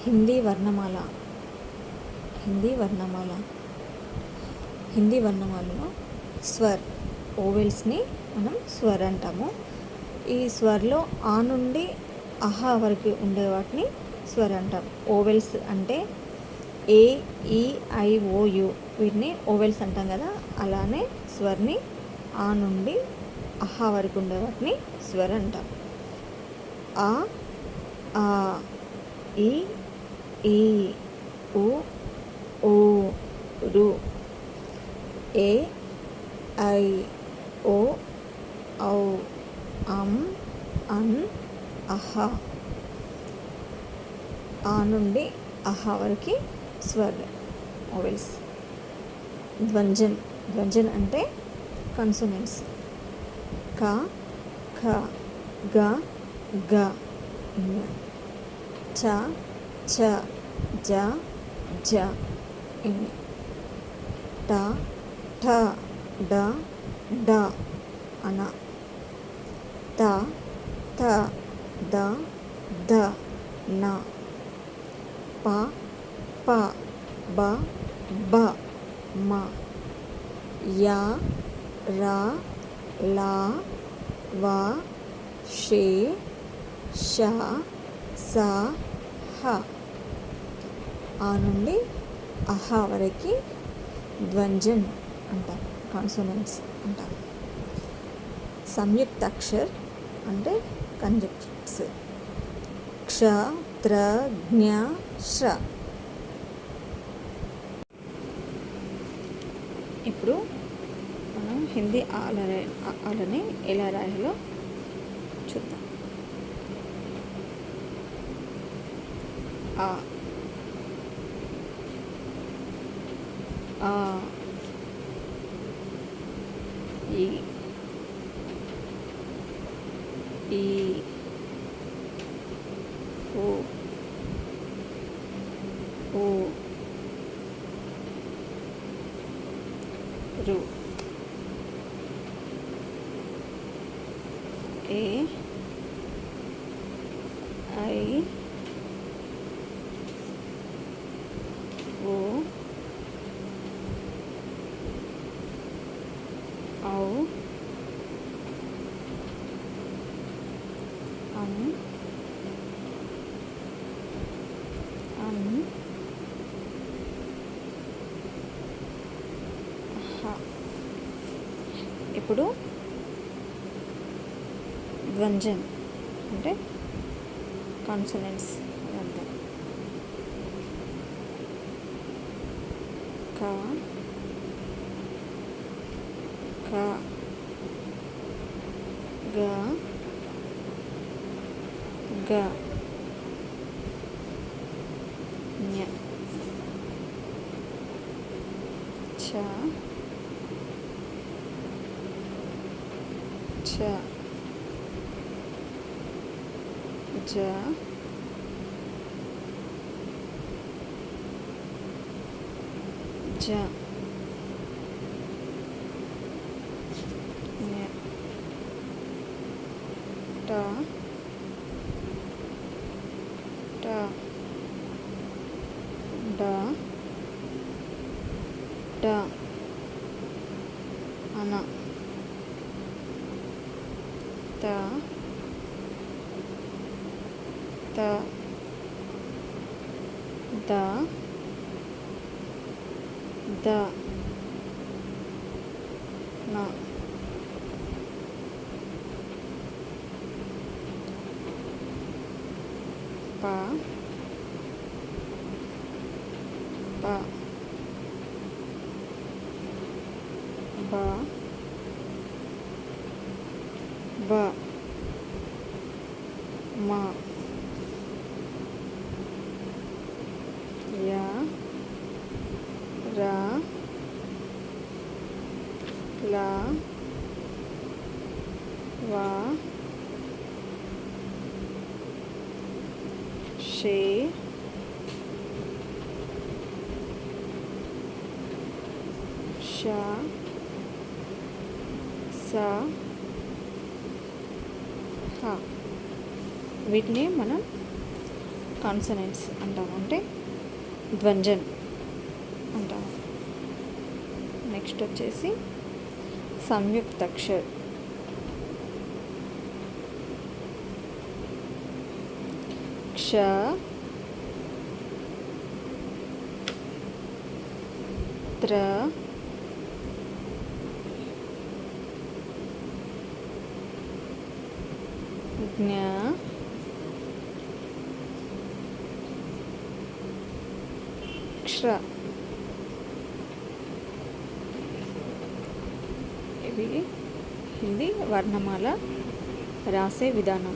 హిందీ వర్ణమాల హిందీ వర్ణమాల హిందీ వర్ణమాలలో స్వర్ ఓవెల్స్ని మనం స్వర్ అంటాము. ఈ స్వర్లో ఆ నుండి అహా వరకు ఉండే వాటిని స్వర్ అంటాం. ఓవెల్స్ అంటే ఏ, ఈ, ఐ, ఓ, యు వీటిని ఓవెల్స్ అంటాం కదా, అలానే స్వర్ని ఆ నుండి అహా వరకు ఉండే వాటిని స్వర్ అంటాం. ఆ, ఆ, ఈ, ఈ, ఉ, ఊ, రు, ఏ, ఐ, ఓ, ఔ, అం, అన్, అహా. ఆ నుండి అహా వరకు స్వర్ ఓవెల్స్. ద్వంజన్ అంటే కన్సోనెంట్స్. క, ఖ, గ, గ, చ, ఛ, జ, జ, ట, ఠ, డ, ఢ, అన, త, థ, ద, ధ, న, ప, ప, బ, భ, మ, య, ర, ల, వ, షే, ష, స, హ. ఆ నుండి అహా వరకు ద్వంజన్ అంటాం, కాన్సోనెంట్స్ అంటాం. సంయుక్తాక్షర్ అంటే కంజంక్షన్స్. క్ష, త్ర, జ్ఞ, శ్ర. ఇప్పుడు మనం హిందీ ఆలని ఎలా రాయాలో చూద్దాం. ఆ, ఆ, ఈ, ఈ, ఓ, ఓ, రు, ఏ, ఐ, ఓ, ఔ, అం, అన్, అహా. ఇప్పుడు ద్వంజన్ అంటే కాన్సోనెంట్స్ అర్థం. క, ఖ, గ, గ, ఞ, ఛ, ఛ, జ, జ, ఞ, ట, ట, డ, డ, అన, త, త, ద, ద, న, ప, ప, బ, బ, మ, య, ర, ల, వ, షే, ష, స, హ. వీటిని మనం కాన్సనెంట్స్ అంటాము, అంటే ద్వంజన్ అంటాము. నెక్స్ట్ వచ్చేసి సంయుక్తాక్షర్. క్ష, త్ర, జ్ఞ, క్ష. ఇవి హిందీ వర్ణమాల రాసే విధానం.